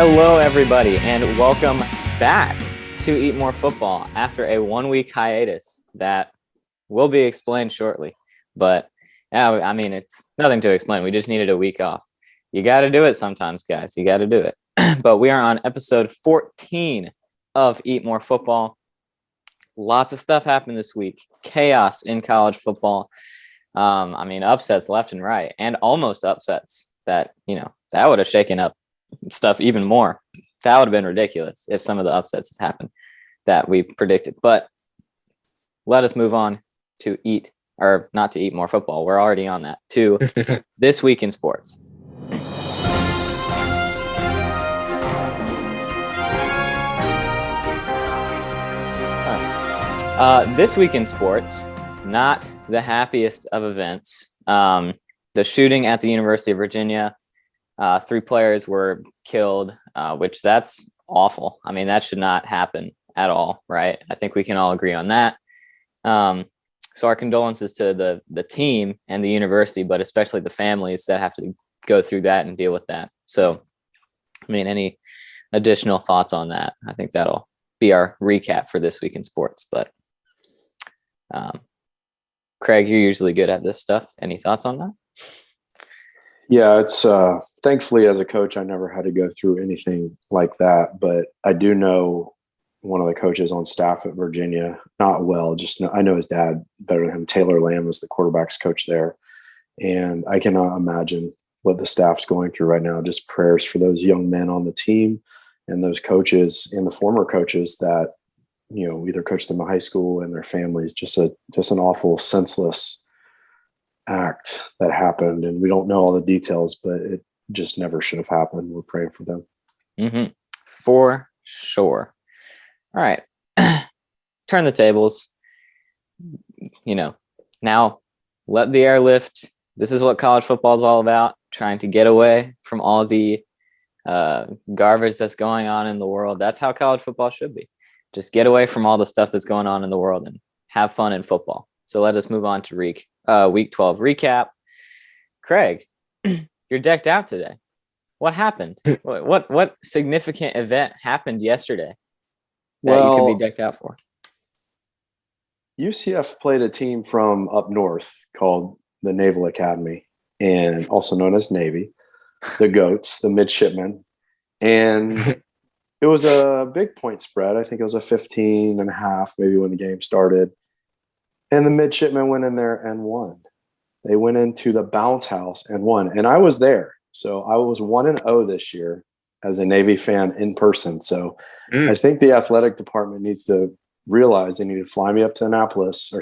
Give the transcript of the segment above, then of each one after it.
Hello, everybody, and welcome back to Eat More Football after a 1-week hiatus that will be explained shortly. But yeah, I mean, it's nothing to explain. We just needed a week off. You got to do it sometimes, guys. You got to do it. But we are on episode 14 of Eat More Football. Lots of stuff happened this week. Chaos in college football. Upsets left and right, and almost upsets that would have shaken up stuff even more. That would have been ridiculous if some of the upsets had happened that we predicted. But let us move on to not to eat more football. We're already on that, to This Week in Sports. This Week in Sports, not the happiest of events. The shooting at the University of Virginia. 3 players were killed, which that's awful. I mean, that should not happen at all, right? I think we can all agree on that. So our condolences to the team and the university, but especially the families that have to go through that and deal with that. So, I mean, any additional thoughts on that? I think that'll be our recap for This Week in Sports. But Craig, you're usually good at this stuff. Any thoughts on that? Yeah, it's thankfully as a coach, I never had to go through anything like that. But I do know one of the coaches on staff at Virginia, not well, I know his dad better than him. Taylor Lamb is the quarterback's coach there. And I cannot imagine what the staff's going through right now. Just prayers for those young men on the team and those coaches and the former coaches that, either coached them in high school and their families. Just an awful, senseless act that happened, and we don't know all the details, but it just never should have happened. We're praying for them. Mm-hmm. For sure. All right. Turn the tables. Now let the air lift. This is what college football is all about, trying to get away from all the garbage that's going on in the world. That's how college football should be. Just get away from all the stuff that's going on in the world and have fun in football. So let us move on to Week 12 recap. Craig, you're decked out today. What happened? What significant event happened yesterday that you could be decked out for? UCF played a team from up north called the Naval Academy, and also known as Navy, the Goats, the midshipmen. And it was a big point spread. I think it was a 15.5, maybe, when the game started. And the midshipmen went in there and won. They went into the bounce house and won. And I was there. So I was 1-0 this year as a Navy fan in person. So I think the athletic department needs to realize they need to fly me up to Annapolis,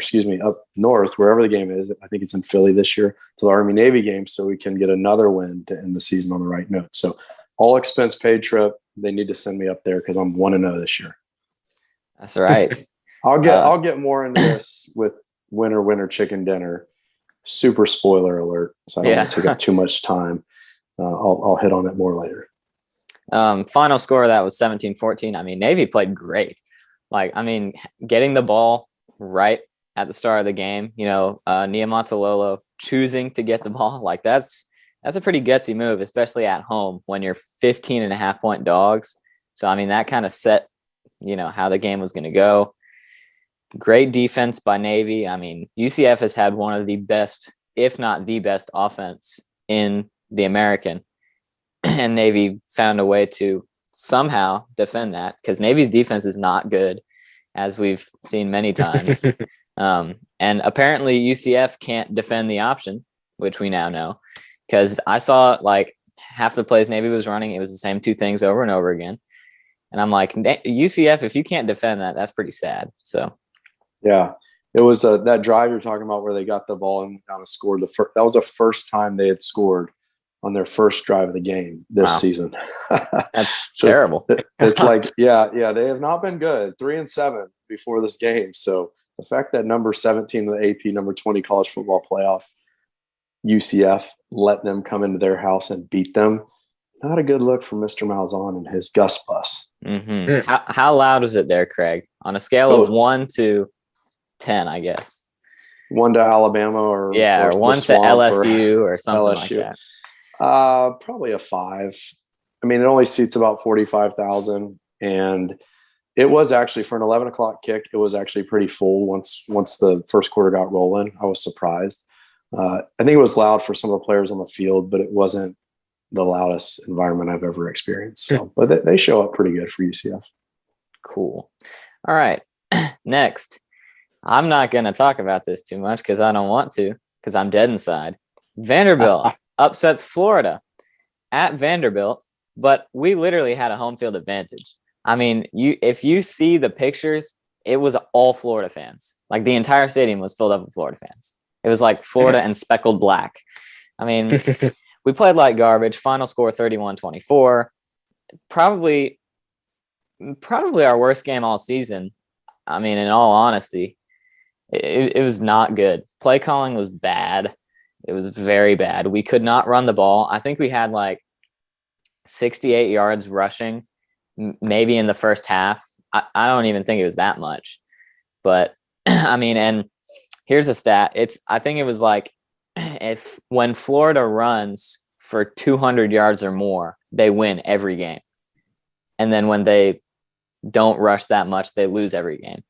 up north, wherever the game is. I think it's in Philly this year, to the Army-Navy game, so we can get another win to end the season on the right note. So all expense paid trip. They need to send me up there because I'm 1-0 this year. That's right. I'll get more into this with winner chicken dinner. Super spoiler alert, so I don't want to take up too much time. I'll hit on it more later. Final score of that was 17-14. I mean, Navy played great. Getting the ball right at the start of the game, Niumatalolo choosing to get the ball, that's a pretty gutsy move, especially at home when you're 15.5 point dogs. So, I mean, that kind of set, how the game was going to go. Great defense by Navy. I mean, UCF has had one of the best, if not the best, offense in the American. And Navy found a way to somehow defend that, because Navy's defense is not good, as we've seen many times. And apparently UCF can't defend the option, which we now know, because I saw half the plays Navy was running, it was the same 2 things over and over again. And I'm like, UCF, if you can't defend that, that's pretty sad. So, yeah, it was that drive you're talking about where they got the ball and kind of scored that was the first time they had scored on their first drive of the game this season. That's terrible. It's they have not been good. 3-7 before this game. So the fact that number 17 in the AP, number 20 college football playoff, UCF, let them come into their house and beat them, not a good look for Mr. Malzahn and his Gus bus. Mm-hmm. How loud was it there, Craig? On a scale of 1 to 10, I guess. 1 to Alabama or 1 to LSU or something LSU. Like that. Probably a 5. I mean, it only seats about 45,000, and it was actually for an 11 o'clock kick. It was actually pretty full once the first quarter got rolling. I was surprised. I think it was loud for some of the players on the field, but it wasn't the loudest environment I've ever experienced. So, but they show up pretty good for UCF. Cool. All right. Next, I'm not going to talk about this too much because I don't want to, because I'm dead inside. Vanderbilt upsets Florida at Vanderbilt, but we literally had a home field advantage. I mean, if you see the pictures, it was all Florida fans. Like the entire stadium was filled up with Florida fans. It was like Florida and speckled black. I mean, we played like garbage. Final score 31-24. Probably our worst game all season. I mean, in all honesty, it was not good. Play calling was bad. It was very bad. We could not run the ball. I think we had like 68 yards rushing, maybe in the first half. I don't even think it was that much. But, I mean, and here's a stat. I think it was like when Florida runs for 200 yards or more, they win every game. And then when they don't rush that much, they lose every game.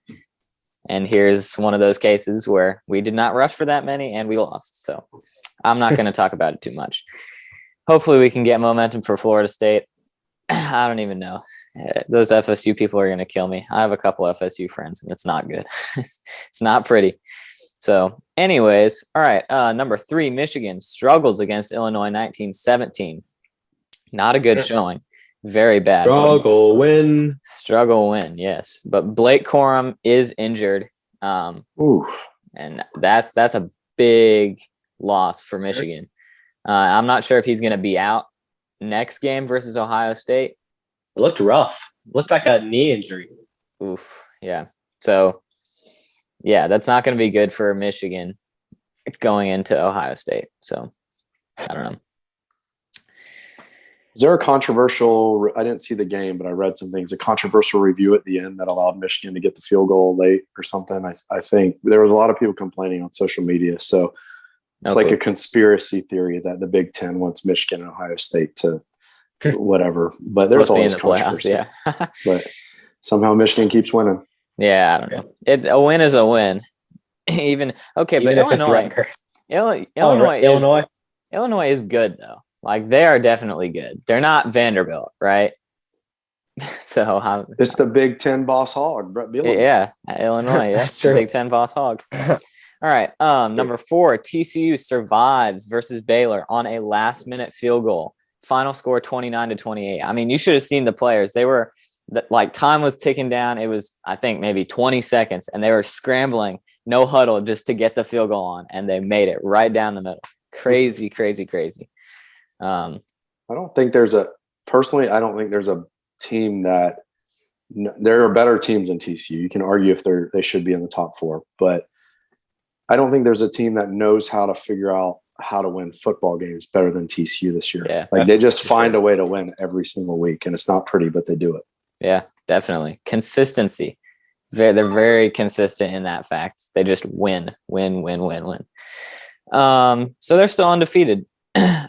And here's one of those cases where we did not rush for that many and we lost. So I'm not going to talk about it too much. Hopefully we can get momentum for Florida State. I don't even know. Those FSU people are going to kill me. I have a couple FSU friends and it's not good. It's not pretty. So anyways, all right. Number 3, Michigan struggles against Illinois 19-17. Not a good showing. Very bad. Struggle win. Yes. But Blake Corum is injured. And that's a big loss for Michigan. I'm not sure if he's going to be out next game versus Ohio State. It looked rough. Looked like a knee injury. Oof. Yeah. So, yeah, that's not going to be good for Michigan going into Ohio State. So, I don't know. Is there a controversial, I didn't see the game, but I read some things, a controversial review at the end that allowed Michigan to get the field goal late or something? I think there was a lot of people complaining on social media. So it's like a conspiracy theory that the Big Ten wants Michigan and Ohio State to whatever. But there's always controversy. Yeah. But somehow Michigan keeps winning. Yeah, I don't know. A win is a win. Even but Illinois is good though. Like they are definitely good. They're not Vanderbilt, right? So it's the Big Ten boss hog, Brett Bielema. Yeah, Illinois. Yeah, Big Ten boss hog. All right. Number 4, TCU survives versus Baylor on a last-minute field goal. Final score 29-28. I mean, you should have seen the players. They were like time was ticking down. It was, I think, maybe 20 seconds, and they were scrambling, no huddle, just to get the field goal on, and they made it right down the middle. Crazy, crazy, crazy. I don't think there's a team that there are better teams than TCU. You can argue if they should be in the top 4, but I don't think there's a team that knows how to figure out how to win football games better than TCU this year. Yeah, like they just find a way to win every single week, and it's not pretty, but they do it. Yeah, definitely. Consistency. They're very consistent in that fact. They just win. So they're still undefeated.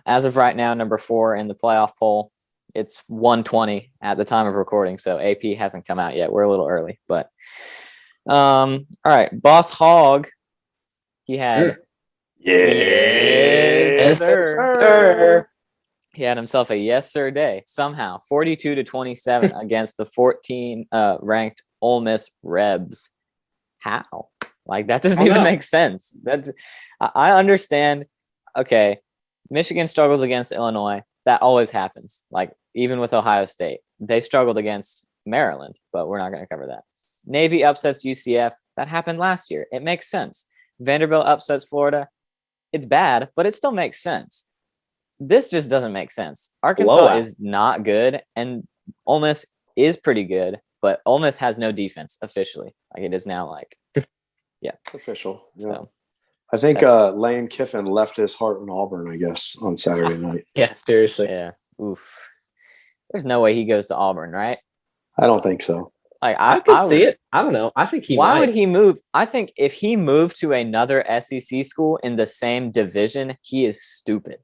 As of right now, number 4 in the playoff poll. It's 120 at the time of recording, so AP hasn't come out yet. We're a little early, but all right. Boss Hog, he had yes, sir. He had himself a yes sir day somehow. 42-27 against the 14 ranked Ole Miss Rebs. How? Like that doesn't even make sense. I understand. Okay. Michigan struggles against Illinois. That always happens. Like even with Ohio State, they struggled against Maryland, but we're not going to cover that. Navy upsets UCF. That happened last year. It makes sense. Vanderbilt upsets Florida. It's bad, but it still makes sense. This just doesn't make sense. Arkansas is not good, and Ole Miss is pretty good, but Ole Miss has no defense officially. Like it is now like, yeah. Official. Yeah. So, I think Lane Kiffin left his heart in Auburn, I guess, on Saturday night. Yeah, seriously. Yeah. Oof. There's no way he goes to Auburn, right? I don't think so. Like I could see it. I don't know. I think he Why would he move? I think if he moved to another SEC school in the same division, he is stupid.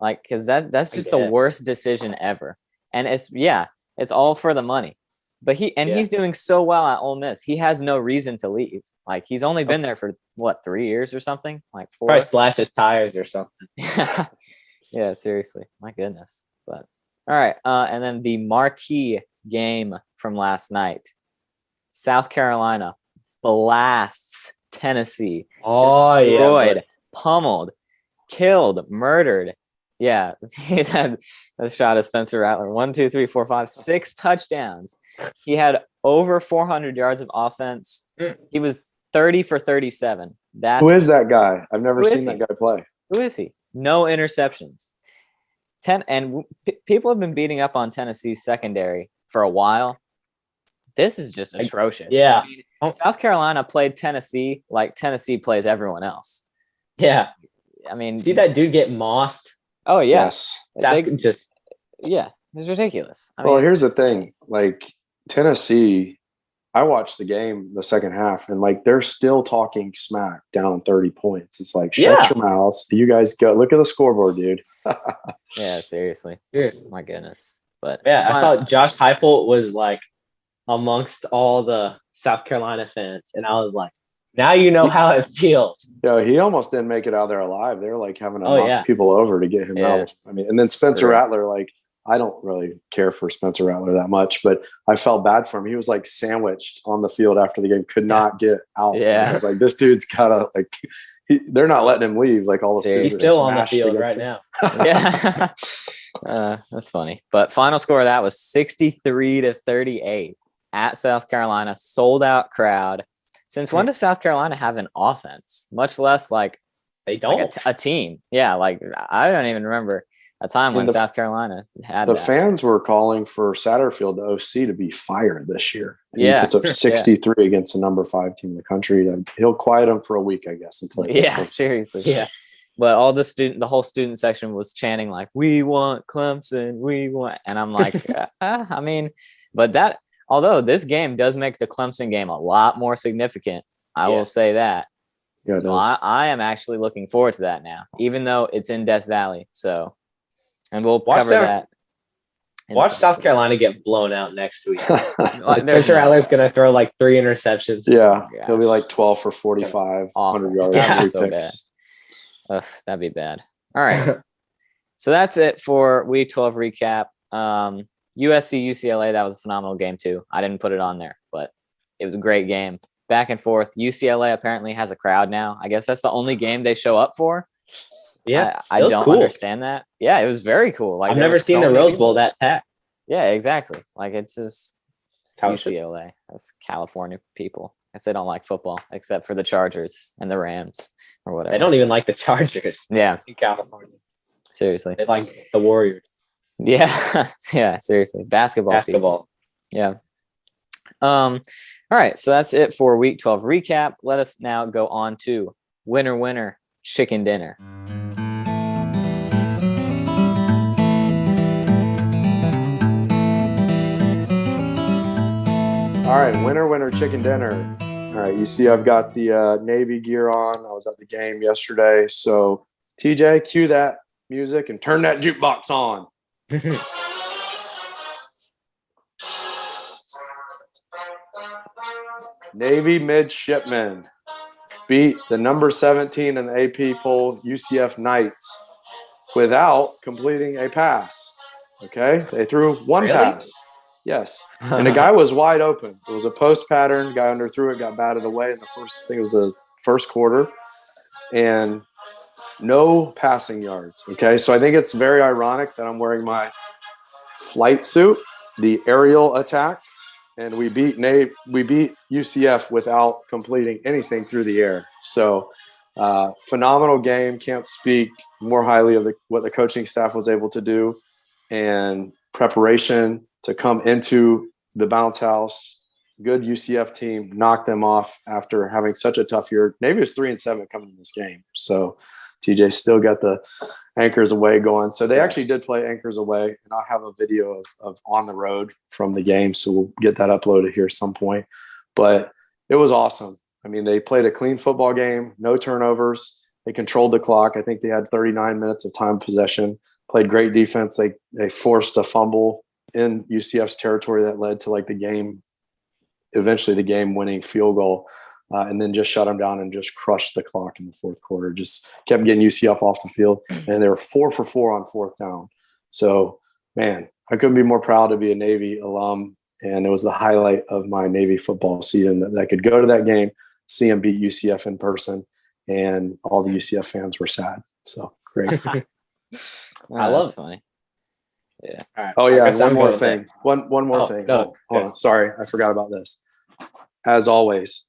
Like, because that's just the worst decision ever. And it's all for the money. But he's doing so well at Ole Miss. He has no reason to leave. Like, he's only been there for what, 3 years or something? Like 4? Probably slash his tires or something. Yeah, seriously. My goodness. But all right. And then the marquee game from last night. South Carolina blasts Tennessee. Oh, destroyed, pummeled, killed, murdered. Yeah, he had a shot at Spencer Rattler. 1, 2, 3, 4, 5, 6 touchdowns. He had over 400 yards of offense. He was 30 for 37. Who is that guy? I've never seen that guy play. Who is he? No interceptions. People have been beating up on Tennessee's secondary for a while. This is just atrocious. Yeah. I mean, South Carolina played Tennessee like Tennessee plays everyone else. Yeah. I mean, see that dude get mossed? Oh, yeah. Yes. Yeah, it's ridiculous. I mean, here's the thing. Like, Tennessee, I watched the game the second half, and like they're still talking smack down 30 points. It's like, shut your mouths. You guys go look at the scoreboard, dude. Yeah, seriously. My goodness. But yeah, I saw Josh Heupel was like amongst all the South Carolina fans, and I was like, now you know how it feels. Yeah, he almost didn't make it out there alive. They were like having to knock people over to get him out. I mean, and then Spencer Rattler, like, I don't really care for Spencer Rattler that much, but I felt bad for him. He was like sandwiched on the field after the game, could not get out. Yeah, I was like, this dude's gotta like. They're not letting him leave. Like all the students, he's still on the field right now. Yeah, that's funny. But final score of that was 63-38 at South Carolina, sold out crowd. Since when does South Carolina have an offense? Much less like they don't like a team. Yeah, like I don't even remember a time when South Carolina had the fans were calling for Satterfield, the OC, to be fired this year. And yeah, he puts up 63 against the number 5 team in the country. He'll quiet them for a week, I guess, until seriously. Yeah. But the whole student section was chanting like, "We want Clemson, we want," and I'm like, I mean, but that. Although this game does make the Clemson game a lot more significant, I will say that. Yeah, so I am actually looking forward to that now, even though it's in Death Valley. So, and we'll cover that. Watch South Carolina get blown out next week. Spencer Rattler's going to throw like 3 interceptions. Yeah, he'll be like 12 for 45, 100 yards. Yeah, so bad. Ugh, that'd be bad. All right. So that's it for Week 12 recap. USC UCLA, that was a phenomenal game too. I didn't put it on there, but it was a great game. Back and forth. UCLA apparently has a crowd now. I guess that's the only game they show up for. Yeah, I don't understand that. Yeah, it was very cool. Like, I've never seen the Rose Bowl that packed. Yeah, exactly. Like, it's just UCLA. That's California people. I guess they don't like football except for the Chargers and the Rams or whatever. They don't even like the Chargers. Yeah, in California. Seriously, they like the Warriors. Yeah, yeah, seriously. Basketball. People. Yeah. All right, so that's it for Week 12 recap. Let us now go on to Winner Winner Chicken Dinner. All right, Winner Winner Chicken Dinner. All right, you see I've got the Navy gear on. I was at the game yesterday. So, TJ, cue that music and turn that jukebox on. Navy midshipmen beat the number 17 in the AP poll, UCF Knights, without completing a pass. Okay, they threw one pass. Yes, and the guy was wide open. It was a post pattern. The guy underthrew it, got batted away in the first. I think it was the first quarter, and no passing yards. Okay, so I think it's very ironic that I'm wearing my flight suit, the aerial attack, and we beat UCF without completing anything through the air. So phenomenal game. Can't speak more highly of what the coaching staff was able to do and preparation to come into the bounce house. Good UCF team, knocked them off after having such a tough year. Navy was 3-7 coming in this game. So TJ still got the Anchors Away going. So they actually did play Anchors Away, and I'll have a video of on the road from the game. So we'll get that uploaded here at some point. But it was awesome. I mean, they played a clean football game, no turnovers. They controlled the clock. I think they had 39 minutes of time possession, played great defense. They forced a fumble in UCF's territory that led to like eventually the game winning field goal. And then just shut them down and just crushed the clock in the fourth quarter. Just kept getting UCF off the field. And they were 4 for 4 on fourth down. So, man, I couldn't be more proud to be a Navy alum. And it was the highlight of my Navy football season that I could go to that game, see them beat UCF in person, and all the UCF fans were sad. So, great. I love it. Funny. Yeah. Right. Oh, yeah. And one more thing. One more thing. No. Hold on. Sorry. I forgot about this. As always,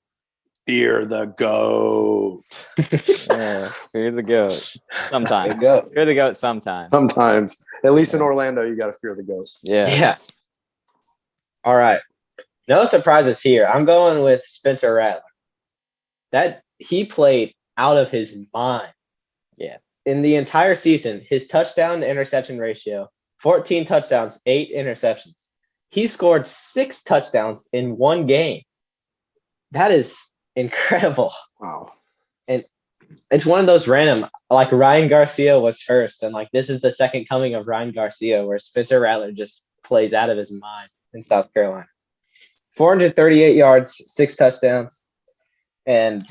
fear the goat. Yeah, fear the goat. Sometimes. Fear the goat sometimes. Sometimes. At least in Orlando, you got to fear the goat. Yeah. All right. No surprises here. I'm going with Spencer Rattler. That he played out of his mind. Yeah. In the entire season, his touchdown to interception ratio, 14 touchdowns, 8 interceptions. He scored 6 touchdowns in one game. That is incredible. Wow. And it's one of those random, like Ryan Garcia was first, and like this is the second coming of Ryan Garcia, where Spencer Rattler just plays out of his mind in South Carolina. 438 yards, 6 touchdowns. And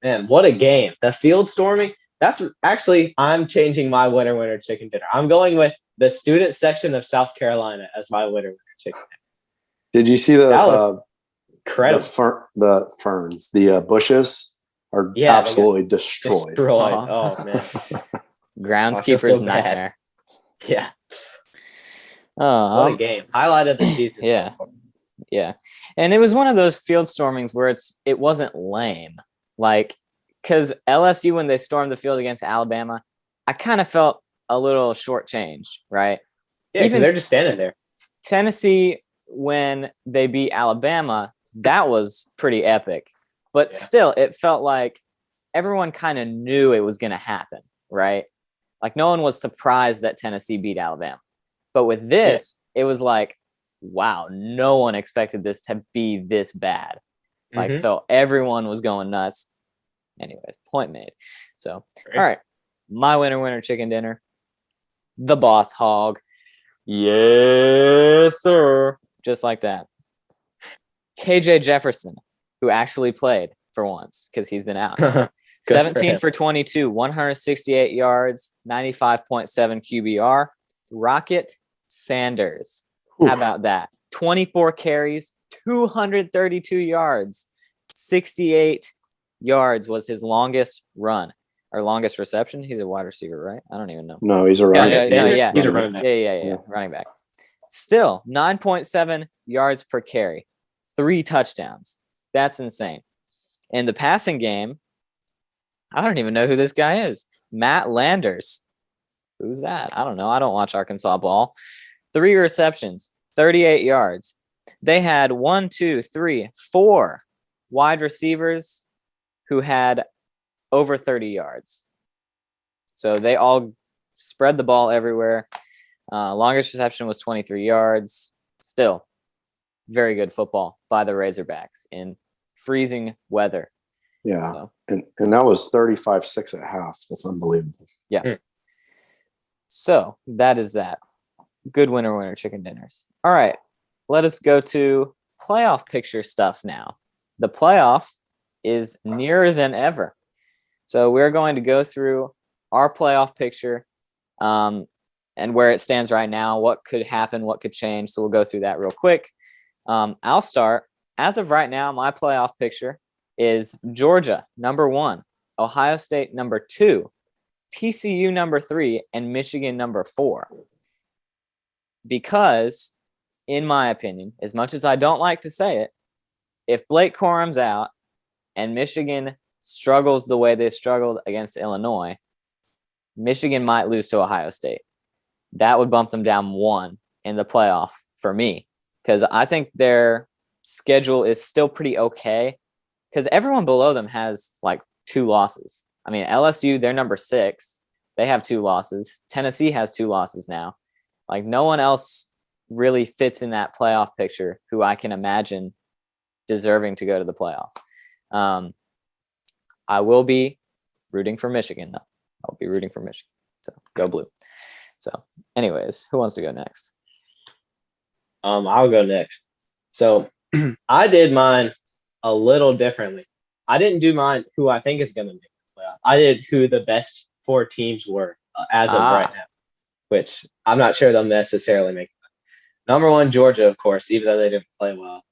man, what a game. The field storming, that's actually, I'm changing my winner chicken dinner. I'm going with the student section of South Carolina as my winner chicken dinner. Did you see the incredible. The ferns, the bushes are absolutely destroyed. Oh, man. Groundskeeper's nightmare. Yeah. What a game. Highlight of the season. Yeah. Yeah. And it was one of those field stormings where it wasn't lame. Like, because LSU, when they stormed the field against Alabama, I kind of felt a little shortchanged, right? Yeah, because they're just standing there. Tennessee, when they beat Alabama, that was pretty epic. But still, it felt like everyone kind of knew it was going to happen, right? Like, no one was surprised that Tennessee beat Alabama. But with this, it was like, wow, no one expected this to be this bad. Like, so everyone was going nuts. Anyways, point made. So, all right. My winner chicken dinner. The Boss Hog. Yes, sir. Just like that. KJ Jefferson, who actually played for once because he's been out. 17 for 22, 168 yards, 95.7 QBR. Rocket Sanders. How about that? 24 carries, 232 yards, 68 yards was his longest run or longest reception. He's a wide receiver, right? I don't even know. No, he's a running back. Yeah. He's a running back. Yeah. Running back. Still, 9.7 yards per carry, 3 touchdowns. That's insane. In the passing game, I don't even know who this guy is. Matt Landers. Who's that? I don't know. I don't watch Arkansas ball. 3 receptions, 38 yards. They had 4 wide receivers who had over 30 yards. So they all spread the ball everywhere. Longest reception was 23 yards. Still, very good football by the Razorbacks in freezing weather. Yeah. So, and that was 35-6 at half. That's unbelievable. Yeah. So that is that. Good winner chicken dinners. All right. Let us go to playoff picture stuff now. The playoff is nearer than ever. So we're going to go through our playoff picture and where it stands right now, what could happen, what could change. So we'll go through that real quick. I'll start. As of right now, my playoff picture is Georgia, number 1, Ohio State, number 2, TCU, number 3, and Michigan, number 4. Because, in my opinion, as much as I don't like to say it, if Blake Corum's out and Michigan struggles the way they struggled against Illinois, Michigan might lose to Ohio State. That would bump them down 1 in the playoff for me, because I think their schedule is still pretty okay, because everyone below them has like 2 losses. I mean, LSU, they're number 6. They have 2 losses. Tennessee has 2 losses now. Like, no one else really fits in that playoff picture who I can imagine deserving to go to the playoff. I will be rooting for Michigan, though. I'll be rooting for Michigan. So, go blue. So, anyways, who wants to go next? I'll go next. So I did mine a little differently. I didn't do mine who I think is going to make the playoff. I did who the best 4 teams were as of right now, which I'm not sure they'll necessarily make. Number 1, Georgia, of course, even though they didn't play well.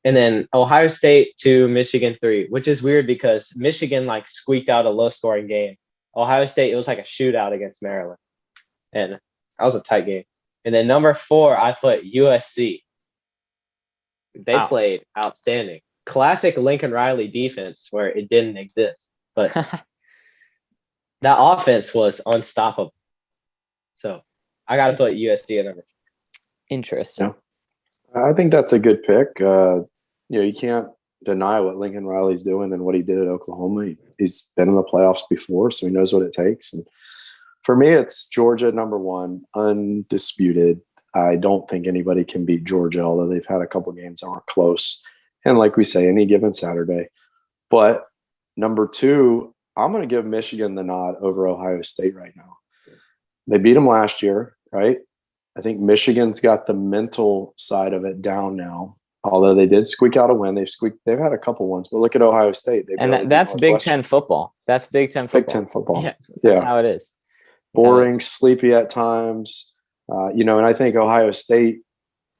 And then Ohio State 2, Michigan 3, which is weird because Michigan like squeaked out a low scoring game. Ohio State, it was like a shootout against Maryland. And that was a tight game. And then number 4, I put USC. They played outstanding. Classic Lincoln Riley defense where it didn't exist. But that offense was unstoppable. So I got to put USC at number 4. Interesting. Yeah. I think that's a good pick. You can't deny what Lincoln Riley's doing and what he did at Oklahoma. He's been in the playoffs before, so he knows what it takes. And for me, it's Georgia number 1, undisputed. I don't think anybody can beat Georgia, although they've had a couple games that were close. And like we say, any given Saturday. But number 2, I'm going to give Michigan the nod over Ohio State right now. They beat them last year, right? I think Michigan's got the mental side of it down now. Although they did squeak out a win, they've had a couple ones, but look at Ohio State. That's Big Ten football. That's Big Ten football. Big Ten football. Yeah, that's how it is. Boring, sleepy at times. And I think Ohio State,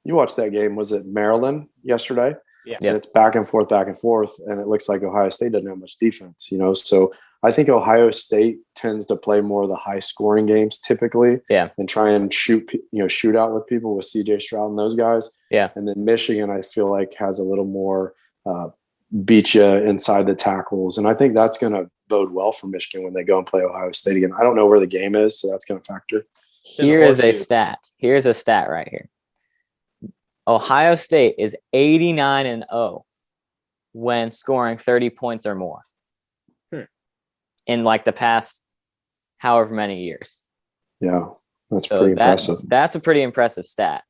you watched that game, was it Maryland yesterday? Yeah. And it's back and forth, and it looks like Ohio State doesn't have much defense, so I think Ohio State tends to play more of the high scoring games typically, and try and shoot out with people with CJ Stroud and those guys. Yeah. And then Michigan, I feel like, has a little more beat you inside the tackles. And I think that's going to bode well for Michigan when they go and play Ohio State again. I don't know where the game is, so that's going to factor. Here's a stat. Here's a stat right here. Ohio State is 89-0 when scoring 30 points or more in like the past however many years. Yeah, that's pretty impressive. That's a pretty impressive stat.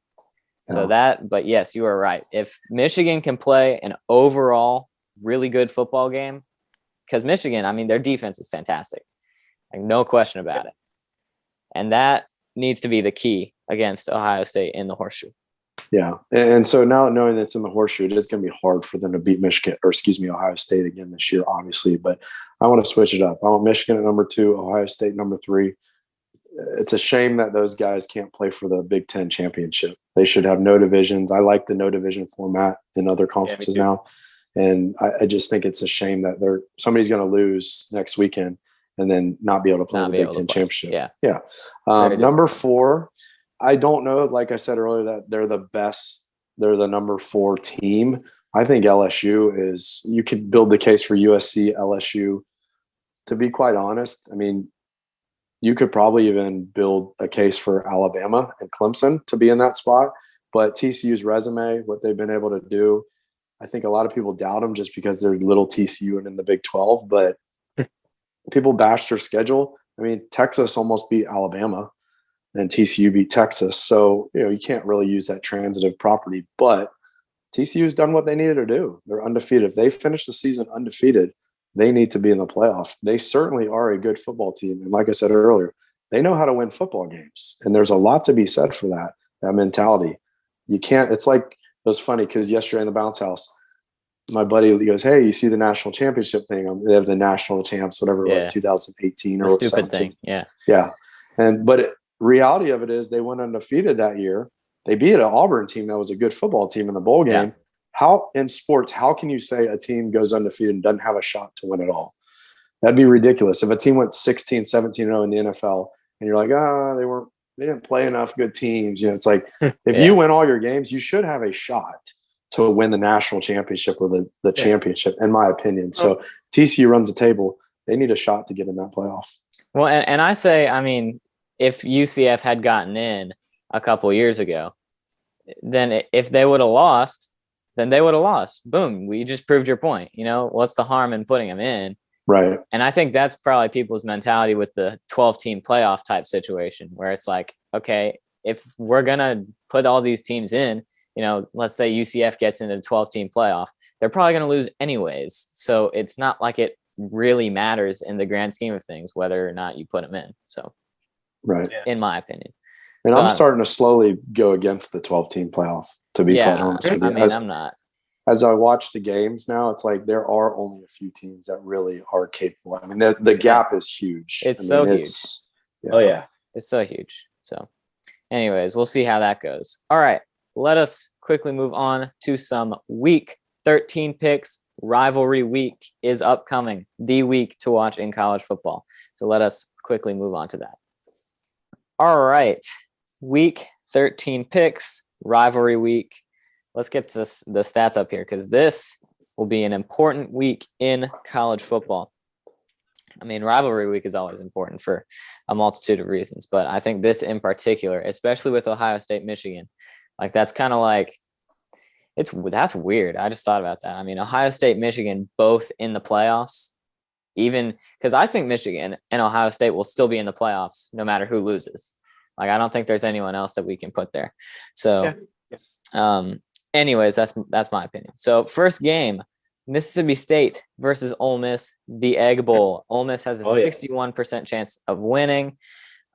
Yeah. But yes, you are right. If Michigan can play an overall really good football game, because Michigan, I mean, their defense is fantastic. Like, no question about it. And that needs to be the key against Ohio State in the horseshoe. Yeah. And so now knowing that it's in the horseshoe, it is going to be hard for them to beat Ohio State again this year, obviously. But I want to switch it up. I want Michigan at number 2, Ohio State number 3. It's a shame that those guys can't play for the Big Ten championship. They should have no divisions. I like the no division format in other conferences now. And I just think it's a shame that somebody's going to lose next weekend and then not be able to play the Big Ten championship. Yeah. Number 4, I don't know. Like I said earlier, that they're the best. They're the number 4 team. I think LSU is. You could build the case for USC, LSU. To be quite honest, I mean, you could probably even build a case for Alabama and Clemson to be in that spot. But TCU's resume, what they've been able to do, I think a lot of people doubt them just because they're little TCU and in the Big 12. But people bash their schedule. I mean, Texas almost beat Alabama. And TCU beat Texas. So, you can't really use that transitive property. But TCU's done what they needed to do. They're undefeated. If they finish the season undefeated, they need to be in the playoff. They certainly are a good football team. And like I said earlier, they know how to win football games. And there's a lot to be said for that mentality. You can't – it's like – it was funny because yesterday in the bounce house, my buddy goes, "Hey, you see the national championship thing? They have the national champs, whatever it was, 2018 or stupid 17. Thing. Yeah. Yeah. But reality of it is they went undefeated that year. They beat an Auburn team that was a good football team in the bowl game. Yeah. How in sports, how can you say a team goes undefeated and doesn't have a shot to win at all? That'd be ridiculous. If a team went 16, 17-0 in the NFL and you're like, they didn't play enough good teams. It's like, if you win all your games, you should have a shot to win the national championship or the championship, in my opinion. So TCU runs the table. They need a shot to get in that playoff. Well, and I say, I mean, if UCF had gotten in a couple years ago, then if they would have lost, then they would have lost. Boom. We just proved your point. What's the harm in putting them in? Right. And I think that's probably people's mentality with the 12-team playoff type situation where it's like, okay, if we're going to put all these teams in, let's say UCF gets into the 12-team playoff, they're probably going to lose anyways. So it's not like it really matters in the grand scheme of things, whether or not you put them in. So, right. In my opinion. And I'm starting to slowly go against the 12-team playoff, to be quite honest with you. I mean, I'm not. As I watch the games now, it's like there are only a few teams that really are capable. I mean, the gap is huge. It's huge. Yeah. Oh, yeah. It's so huge. So anyways, we'll see how that goes. All right. Let us quickly move on to some week 13 picks. Rivalry week is upcoming, the week to watch in college football. So let us quickly move on to that. All right. Week 13 picks, rivalry week. Let's get the stats up here because this will be an important week in college football. I mean, rivalry week is always important for a multitude of reasons, but I think this in particular, especially with Ohio State, Michigan, like that's kind of like, that's weird. I just thought about that. I mean, Ohio State, Michigan, both in the playoffs, even because I think Michigan and Ohio State will still be in the playoffs no matter who loses. Like, I don't think there's anyone else that we can put there. So, anyways, that's my opinion. So first game, Mississippi State versus Ole Miss, the Egg Bowl. Ole Miss has a 61% chance of winning.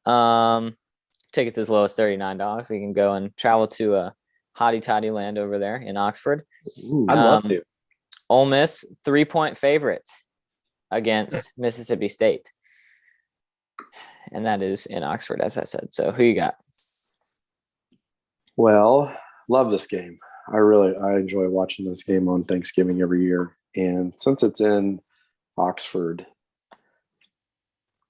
Tickets as low as $39. We can go and travel to a hotty toddy land over there in Oxford. Ooh, I'd love to. Ole Miss 3-point favorites against Mississippi State. And that is in Oxford, as I said. So who you got? Well, love this game. I enjoy watching this game on Thanksgiving every year. And since it's in Oxford,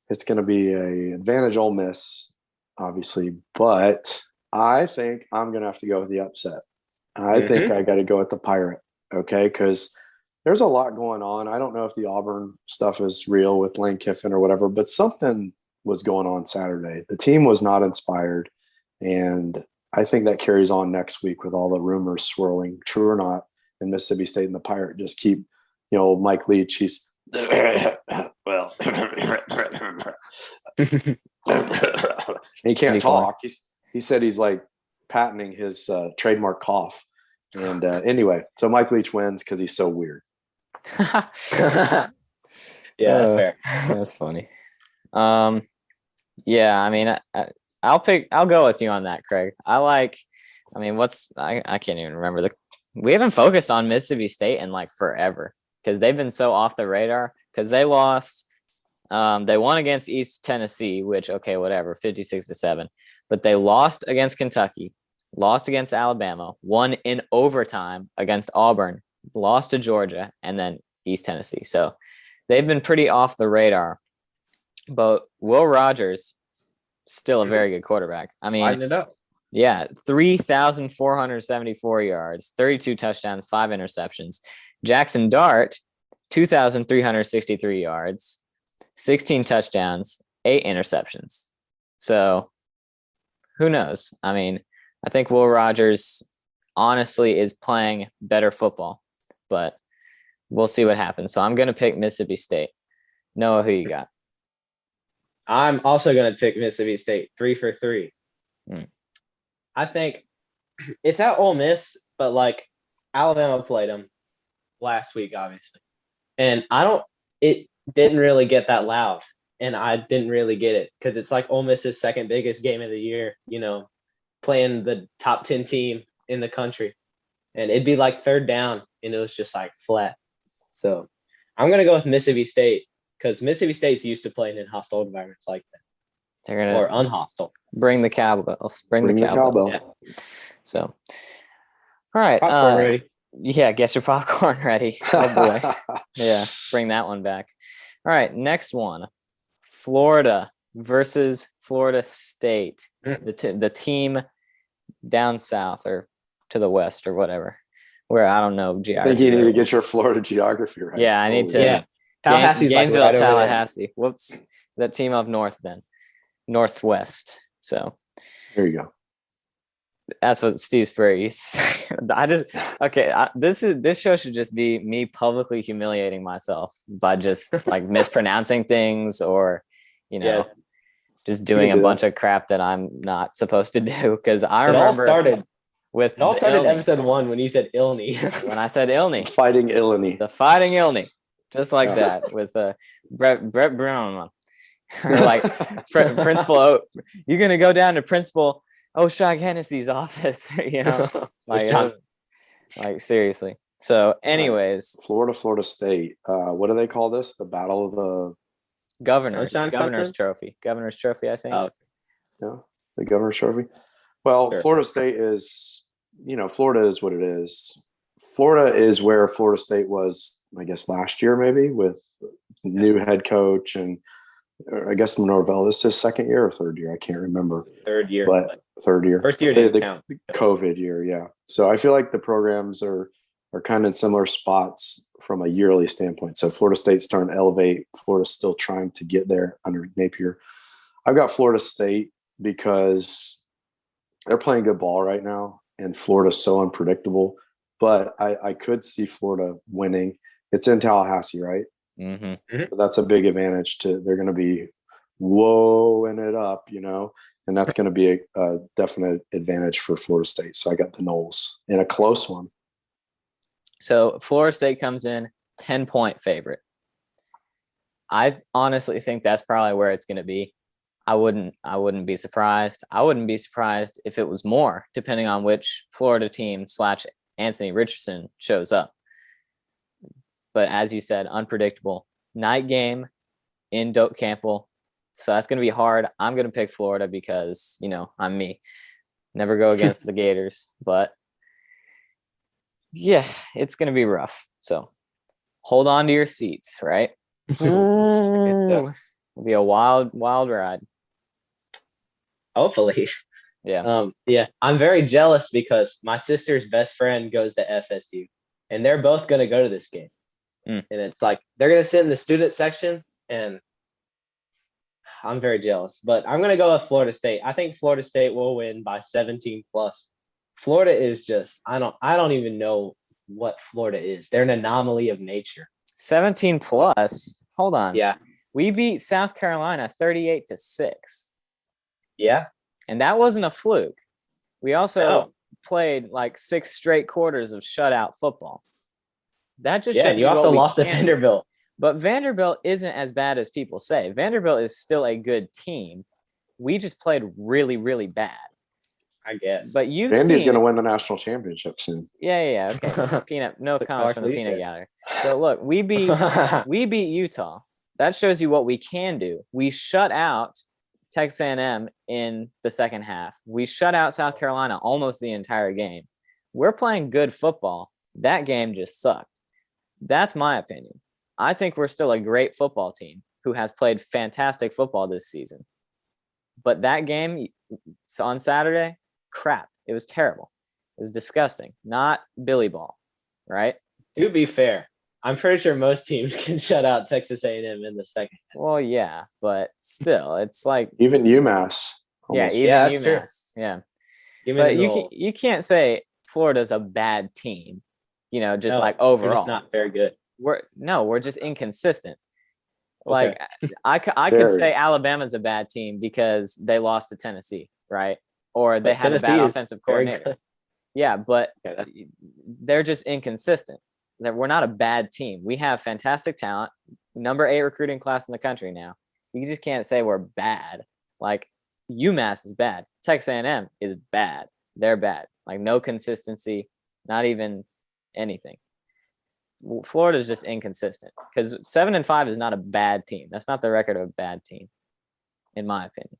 it's going to be an advantage Ole Miss, obviously. But I think I'm going to have to go with the upset. I think I got to go with the Pirate, okay? Because there's a lot going on. I don't know if the Auburn stuff is real with Lane Kiffin or whatever, but something was going on Saturday. The team was not inspired, and I think that carries on next week with all the rumors swirling, true or not, in Mississippi State and the Pirate just keep, Mike Leach, he's well, he can't talk. He said he's like patenting his trademark cough. And anyway, so Mike Leach wins because he's so weird. Yeah, that's fair. That's funny. Yeah, I mean, I'll go with you on that, Craig. I can't even remember we haven't focused on Mississippi State in like forever because they've been so off the radar because they lost. They won against East Tennessee, which, okay, whatever, 56-7, but they lost against Kentucky, lost against Alabama, won in overtime against Auburn, lost to Georgia, and then East Tennessee. So they've been pretty off the radar. But Will Rogers, still a very good quarterback. I mean, lighten it up. Yeah, 3,474 yards, 32 touchdowns, 5 interceptions. Jackson Dart, 2,363 yards, 16 touchdowns, 8 interceptions. So who knows? I mean, I think Will Rogers honestly is playing better football, but we'll see what happens. So I'm going to pick Mississippi State. Noah, who you got? I'm also going to pick Mississippi State, 3 for 3. I think it's at Ole Miss, but like Alabama played them last week, obviously. And it didn't really get that loud. And I didn't really get it because it's like Ole Miss's second biggest game of the year, playing the top 10 team in the country. And it'd be like third down and it was just like flat. So I'm going to go with Mississippi State because Mississippi State's used to playing in hostile environments like that. They're going to or unhostile. Bring the cowbells. Bring the cowbells. Yeah. So, all right. Popcorn ready. Yeah, get your popcorn ready. Oh boy. Yeah, bring that one back. All right, next one. Florida versus Florida State. The team down south or to the west or whatever. Where I don't know geography. I think you need to get your Florida geography right. Yeah, I need to. Yeah. Tallahassee's Gainesville, like right Tallahassee. Whoops. That team up north then. Northwest. So there you go. That's what Steve Spurrier used to say. This show should just be me publicly humiliating myself by just like mispronouncing things or, just doing a bunch of crap that I'm not supposed to do. Because I remember it all started Ilney. Episode 1 when you said Ilney. When I said Ilney. Fighting Ilney. The Fighting Ilney. Just like that with Brett Brown. Like Principal, you're going to go down to Principal Shaq Hennessy's office, like seriously. So anyways, Florida State. What do they call this? The battle of the governor's trophy, I think. Oh. Yeah, the governor's trophy. Well, Sure. Florida State is, Florida is what it is. Florida is where Florida State was, I guess, last year, maybe, with new head coach. And I guess Norvell, this is his second year or third year. I can't remember. Third year. But third year. First year didn't count. COVID year, yeah. So I feel like the programs are kind of in similar spots from a yearly standpoint. So Florida State's starting to elevate. Florida's still trying to get there under Napier. I've got Florida State because they're playing good ball right now, and Florida's so unpredictable. But I could see Florida winning. It's in Tallahassee, right? Mm-hmm. So that's a big advantage. They're going to be whoa-ing it up, and that's going to be a definite advantage for Florida State. So I got the Noles in a close one. So Florida State comes in 10-point favorite. I honestly think that's probably where it's going to be. I wouldn't be surprised. I wouldn't be surprised if it was more, depending on which Florida team / Anthony Richardson shows up. But as you said, unpredictable. Night game in Doak Campbell. So that's going to be hard. I'm going to pick Florida because, I'm me. Never go against the Gators. But yeah, it's going to be rough. So hold on to your seats, right? It'll be a wild, wild ride. Hopefully. Yeah. Yeah. I'm very jealous because my sister's best friend goes to FSU, and they're both going to go to this game. And it's like they're going to sit in the student section, and I'm very jealous. But I'm going to go with Florida State. I think Florida State will win by 17 plus. Florida is just I don't even know what Florida is. They're an anomaly of nature. 17 plus. Hold on. Yeah. We beat South Carolina 38-6. Yeah. And that wasn't a fluke. We also played like 6 straight quarters of shutout football. That just and you also lost to Vanderbilt. But Vanderbilt isn't as bad as people say. Vanderbilt is still a good team. We just played really, really bad, I guess. But Vandy's going to win the national championship soon. Yeah. Okay. No comments from the peanut gallery. So look, we beat Utah. That shows you what we can do. We shut out Texas A&M in the second half. We shut out South Carolina almost the entire game. We're playing good football. That game just sucked. That's my opinion. I think we're still a great football team who has played fantastic football this season. But that game on Saturday, crap. It was terrible. It was disgusting. Not Billy ball, right? To be fair, I'm pretty sure most teams can shut out Texas A&M in the second. Well, yeah, but still, it's like even UMass. Almost. Yeah, even UMass. True. Yeah, but you can't say Florida's a bad team. Like overall, it's not very good. We're just inconsistent. Like I could say Alabama's a bad team because they lost to Tennessee, right? Or they had Tennessee a bad offensive coordinator. Yeah, but they're just inconsistent. We're not a bad team. We have fantastic talent. Number 8 recruiting class in the country now. You just can't say we're bad. Like UMass is bad. Texas A&M is bad. They're bad. Like no consistency, not even anything. Florida's just inconsistent because 7-5 is not a bad team. That's not the record of a bad team, in my opinion.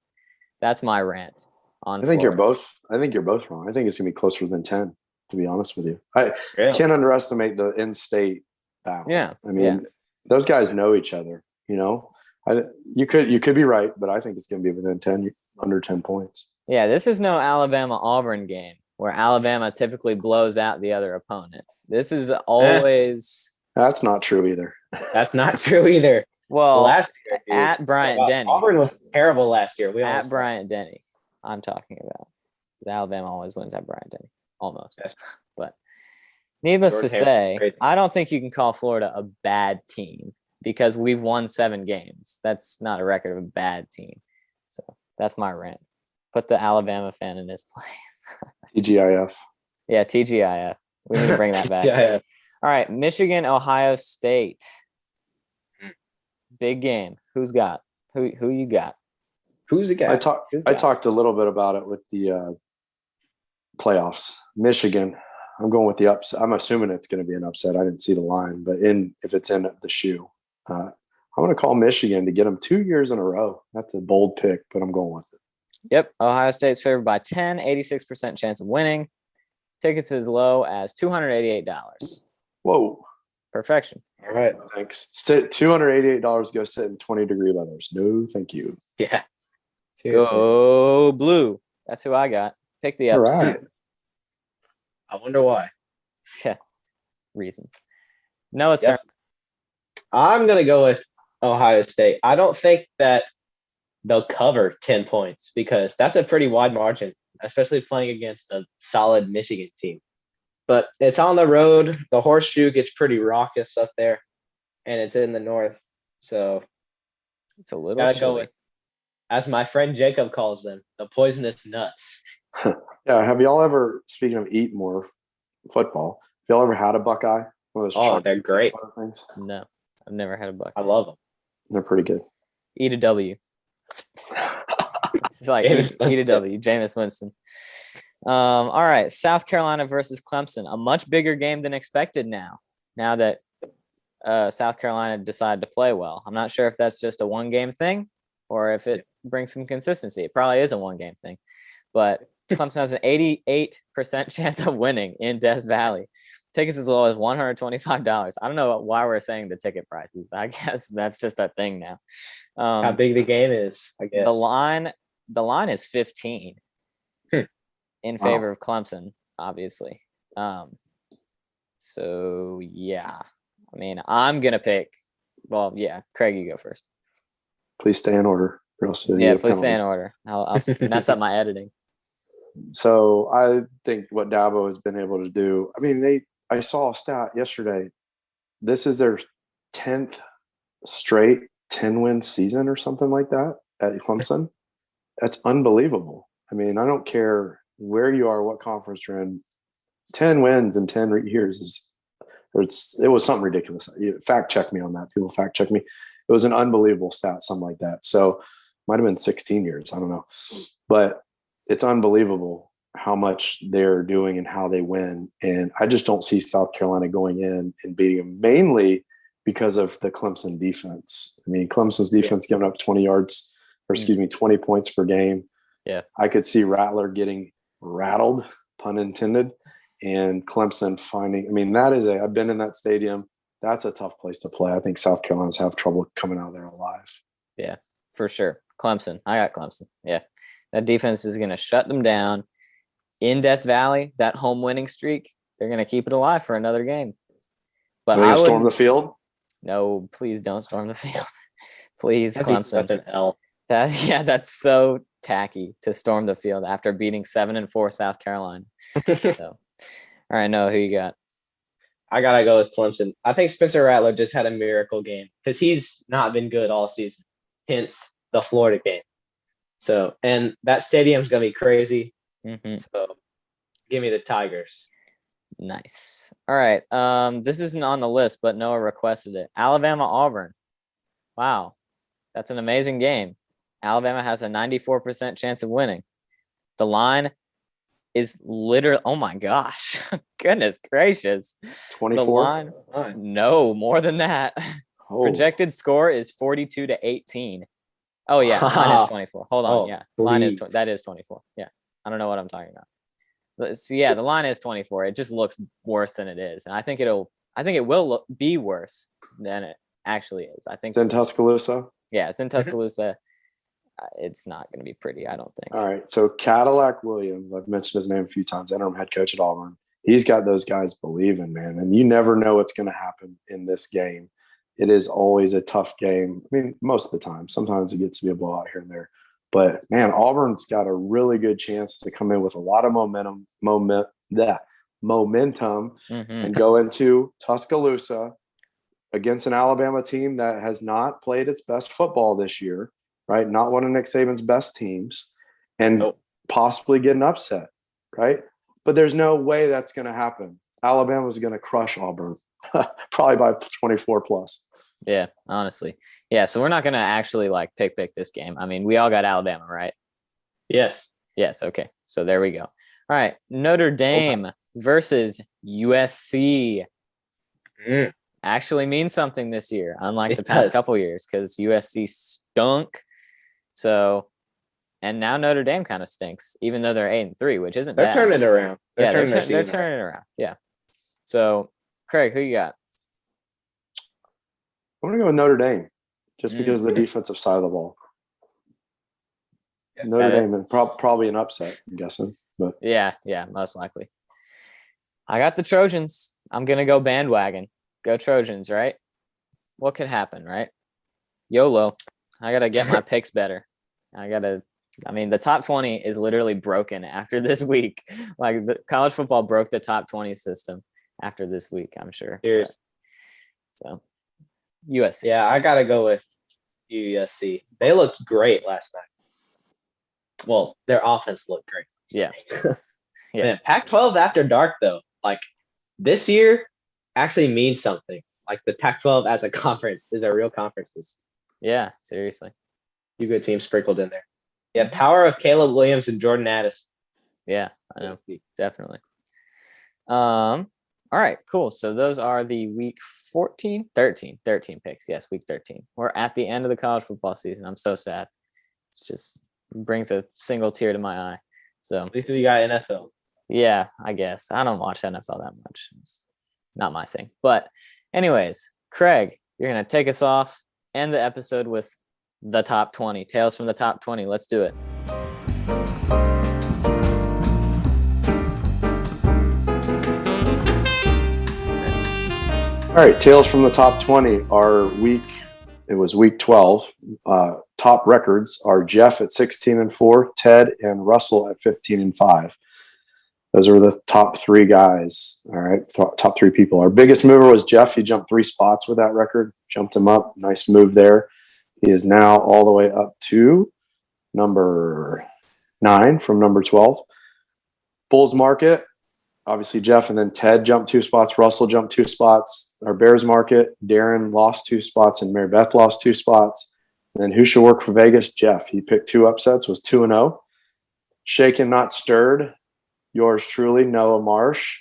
That's my rant on. I think you're both wrong. I think it's gonna be closer than 10. To be honest with you, I can't underestimate the in-state battle. Yeah, I mean, those guys know each other. You could be right, but I think it's gonna be within 10, under 10 points. Yeah, this is no Alabama-Auburn game where Alabama typically blows out the other opponent. This is always. That's not true either. That's not true either. Well, last year, at Bryant-Denny. Auburn was terrible last year. At Bryant-Denny, I'm talking about. Alabama always wins at Bryant-Denny. Almost. But needless to say, I don't think you can call Florida a bad team because we've won 7 games. That's not a record of a bad team. So that's my rant. Put the Alabama fan in his place. TGIF. Yeah, TGIF. We need to bring that back. All right, Michigan, Ohio State. Big game. Who's got? Who you got? Who's the guy? I talked a little bit about it with the playoffs. Michigan. I'm going with the upset. I'm assuming it's going to be an upset. I didn't see the line, but if it's in the shoe, I'm going to call Michigan to get them 2 years in a row. That's a bold pick, but I'm going with it. Yep. Ohio State's favored by 10, 86% chance of winning. Tickets as low as $288. Whoa. Perfection. All right. Thanks. Sit $288, go sit in 20-degree weathers. No, thank you. Yeah. Seriously. Go blue. That's who I got. Pick the All upset. right. I wonder why. Yeah. Reason. Noah's Yep. turn. I'm going to go with Ohio State. I don't think that they'll cover 10 points because that's a pretty wide margin, especially playing against a solid Michigan team. But it's on the road. The horseshoe gets pretty raucous up there, and it's in the north. So It's a little gotta go chilly. with, as my friend Jacob calls them, the poisonous nuts. Yeah. Have y'all ever, speaking of eat more football, have y'all ever had a Buckeye? One of those Oh, they're great. things? No, I've never had a buck. I love them. They're pretty good. Eat a W. It's like Jameis eat a Winston. W. Jameis Winston. All right. South Carolina versus Clemson. A much bigger game than expected now that South Carolina decided to play well. I'm not sure if that's just a one-game thing or if it brings some consistency. It probably is a one-game thing. But Clemson has an 88% chance of winning in Death Valley. Tickets as low as $125. I don't know why we're saying the ticket prices. I guess that's just a thing now. How big the game is, I guess. The line is 15 in favor of Clemson, obviously. So yeah, I mean, I'm gonna pick. Well, yeah, Craig, you go first. Please stay in order. Or else Yeah, please stay in order. I'll mess up my editing. So I think what Dabo has been able to do. I mean, I saw a stat yesterday. This is their 10th straight 10-win season or something like that at Clemson. That's unbelievable. I mean, I don't care where you are, what conference you're in. 10 wins in 10 years it was something ridiculous. Fact check me on that. People fact check me. It was an unbelievable stat, something like that. So might have been 16 years. I don't know, but it's unbelievable how much they're doing and how they win. And I just don't see South Carolina going in and beating them, mainly because of the Clemson defense. I mean, Clemson's defense giving up 20 points per game. Yeah. I could see Rattler getting rattled, pun intended, and Clemson finding, I mean, I've been in that stadium. That's a tough place to play. I think South Carolina's have trouble coming out of there alive. Yeah, for sure. Clemson. I got Clemson. Yeah. That defense is going to shut them down in Death Valley. That home winning streak, they're going to keep it alive for another game. But I storm the field? No, please don't storm the field. Please, That'd be Clemson. such an L. That's so tacky to storm the field after beating 7-4 South Carolina. So, all right, Noah, who you got? I gotta go with Clemson. I think Spencer Rattler just had a miracle game because he's not been good all season. Hence the Florida game. So, and that stadium's gonna be crazy. Mm-hmm. So, give me the Tigers. Nice. All right. This isn't on the list, but Noah requested it. Alabama-Auburn. Wow, that's an amazing game. Alabama has a 94% chance of winning. The line is literally, oh my gosh, goodness gracious. 24? The line, no, more than that. Oh. Projected score is 42-18. Oh yeah, line is 24. Hold on, yeah, line is that is 24. Yeah, I don't know what I'm talking about. So yeah, the line is 24. It just looks worse than it is, and I think it will be worse than it actually is. I think it's in Tuscaloosa. Yeah, it's in Tuscaloosa. It's not going to be pretty, I don't think. All right. So Cadillac Williams, I've mentioned his name a few times, interim head coach at Auburn. He's got those guys believing, man. And you never know what's going to happen in this game. It is always a tough game. I mean, most of the time. Sometimes it gets to be a blowout here and there. But, man, Auburn's got a really good chance to come in with a lot of momentum and go into Tuscaloosa against an Alabama team that has not played its best football this year. Right, not one of Nick Saban's best teams, and possibly get an upset, right? But there's no way that's going to happen. Alabama's going to crush Auburn, probably by 24 plus. Yeah, honestly. Yeah, so we're not going to actually pick this game. I mean, we all got Alabama, right? Yes. Yes, okay. So there we go. All right, Notre Dame versus USC. Actually means something this year, unlike the past couple years, because USC stunk. So, and now Notre Dame kind of stinks, even though they're 8-3, which isn't bad. They're turning it around. They're turning it around. Yeah. So, Craig, who you got? I'm going to go with Notre Dame, just because of the defensive side of the ball. Notre Dame, and probably an upset, I'm guessing. But yeah, most likely. I got the Trojans. I'm going to go bandwagon. Go Trojans, right? What could happen, right? YOLO. I got to get my picks better. The top 20 is literally broken after this week. Like, the college football broke the top 20 system after this week, I'm sure. Cheers. So, USC. Yeah, I got to go with USC. They looked great last night. Well, their offense looked great. Yeah. Yeah. Man, Pac-12 after dark, though. Like, this year actually means something. Like, the Pac-12 as a conference is a real conference. Yeah, seriously. Few good teams sprinkled in there. Yeah, power of Caleb Williams and Jordan Addis. Yeah, I know. Definitely. All right, cool. So those are the week 13 picks. Yes, week 13. We're at the end of the college football season. I'm so sad. It just brings a single tear to my eye. So at least we got NFL. Yeah, I guess. I don't watch NFL that much. It's not my thing. But anyways, Craig, you're going to take us off, end the episode with the top 20. Tales from the top 20. Let's do it. All right, Tales from the top 20 are it was week 12. Top records are Jeff at 16-4, Ted and Russell at 15-5. Those are the top three guys. All right, top three people. Our biggest mover was Jeff. He jumped 3 spots with that record, jumped him up. Nice move there. He is now all the way up to number 9 from number 12. Bulls market, obviously Jeff, and then Ted jumped 2 spots. Russell jumped 2 spots. Our Bears market, Darren lost 2 spots, and Mary Beth lost 2 spots. And then who should work for Vegas? Jeff. He picked 2 upsets, was 2-0. Shaken, not stirred. Yours truly, Noah Marsh.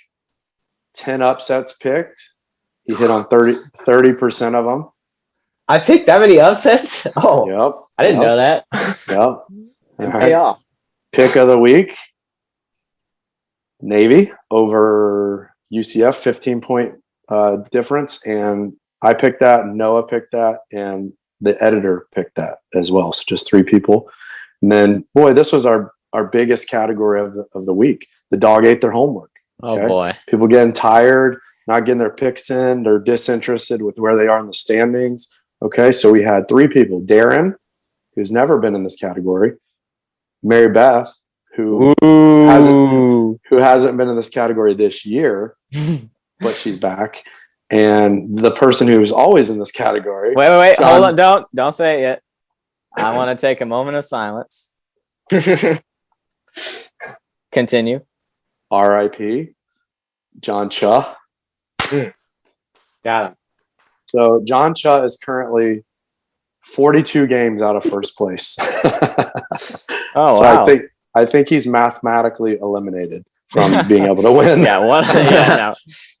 10 upsets picked. He hit on 30% of them. I picked that many upsets? Oh, yep. I didn't know that. Yep. Didn't pay off. Pick of the week, Navy over UCF, 15-point difference. And I picked that, Noah picked that, and the editor picked that as well. So just 3 people. And then, boy, this was our biggest category of the week. The dog ate their homework. Okay? Oh, boy. People getting tired, not getting their picks in. They're disinterested with where they are in the standings. Okay, so we had 3 people. Darren, who's never been in this category. Mary Beth, who hasn't been in this category this year, but she's back. And the person who's always in this category. Wait. John, hold on. Don't say it yet. I want to take a moment of silence. Continue. R.I.P. John Cha. Got him. So John Cha is currently 42 games out of first place. Oh, so wow. I think he's mathematically eliminated from being able to win. No.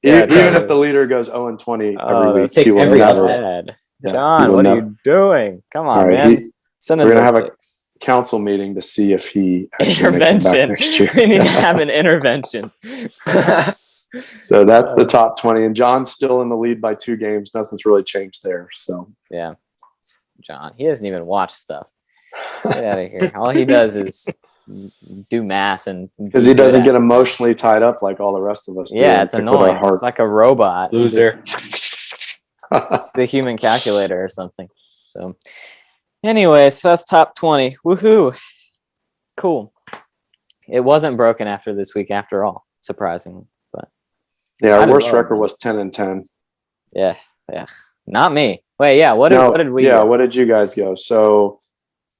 Even if the leader goes 0-20 every week, he will never. John, what are you doing? Come on, right, man. We're going to have a council meeting to see if he actually makes it back next year. We need to have an intervention. So that's the top 20. And John's still in the lead by 2 games. Nothing's really changed there. So yeah. John, he doesn't even watch stuff. Get out of here. All he does is do math, and because he doesn't get emotionally tied up like all the rest of us do. Yeah, it's annoying. It's like a robot. Loser. The human calculator or something. So anyways, that's top 20. Woohoo. Cool. It wasn't broken after this week after all, surprisingly. But yeah, our worst record was 10-10. Yeah. Not me. Wait, yeah. What did we go? What did you guys go? So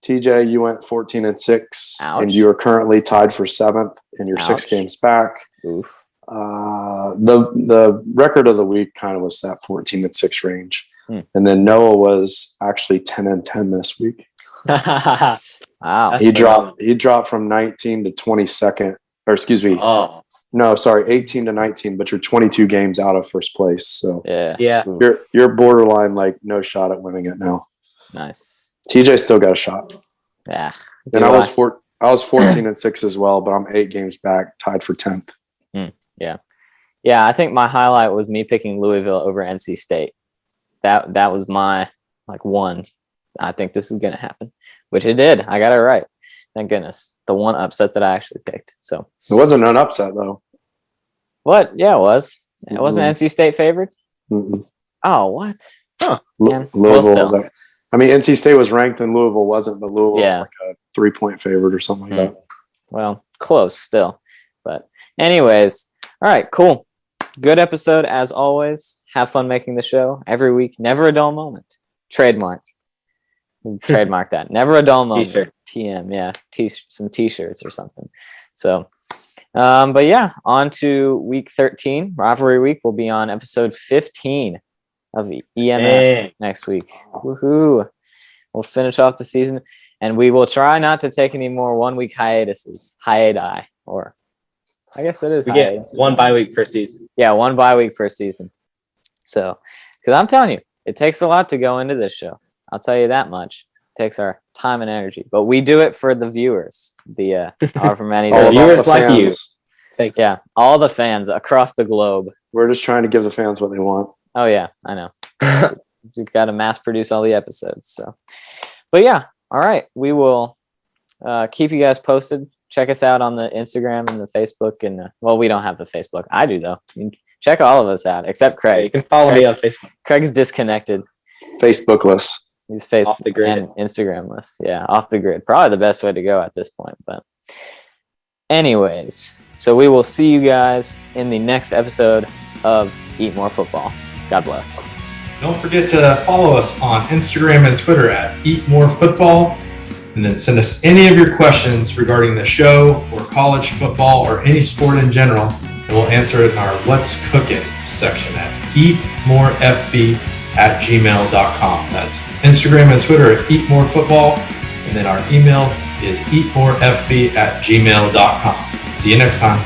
TJ, you went 14-6. Ouch. And you are currently tied for 7th, and you're 6 games back. Oof. The record of the week kind of was that 14-6 range. And then Noah was actually 10-10 this week. Wow. He dropped from 19 to 22nd or excuse me. Oh, No, sorry, 18 to 19, but you're 22 games out of first place. So yeah. you're borderline like no shot at winning it now. Nice. TJ still got a shot. Yeah. And I was 14 and 6 as well, but I'm 8 games back, tied for 10th. Yeah. Yeah, I think my highlight was me picking Louisville over NC State. That was my one. I think this is gonna happen, which it did. I got it right. Thank goodness. The one upset that I actually picked. So it wasn't an upset though. What? Yeah, it was. It wasn't NC State favored. Oh, what? Huh. Louisville was. I mean, NC State was ranked and Louisville wasn't, but Louisville was like a 3-point favorite or something like that. Well, close still. But anyways, all right, cool. Good episode as always. Have fun making the show every week. Never a dull moment. Trademark that. Never a dull moment. T-shirt. TM, yeah. Some t-shirts or something. So, but yeah, on to week 13. Rivalry week will be on episode 15 of EMF next week. Woohoo. We'll finish off the season, and we will try not to take any more 1 week hiatuses. Hiati, or I guess it is. We get one bye week per season. Yeah, one bye week per season. So, because I'm telling you, it takes a lot to go into this show. I'll tell you that much. It takes our time and energy, but we do it for the viewers. However many viewers like you. Yeah, all the fans across the globe. We're just trying to give the fans what they want. Oh yeah, I know. We've got to mass produce all the episodes. So, but yeah, all right. We will keep you guys posted. Check us out on the Instagram and the Facebook. And well, we don't have the Facebook. I do though. You can check all of us out except Craig. You can follow me on Facebook. Craig's disconnected. Facebookless. He's Facebook off the grid and Instagramless. Yeah, off the grid. Probably the best way to go at this point. But anyways, so we will see you guys in the next episode of Eat More Football. God bless. Don't forget to follow us on Instagram and Twitter at Eat More Football, and then send us any of your questions regarding the show or college football or any sport in general, and we'll answer it in our What's Cooking section at eatmorefb@gmail.com. That's Instagram and Twitter at Eat More Football, and then our email is eatmorefb@gmail.com. See you next time.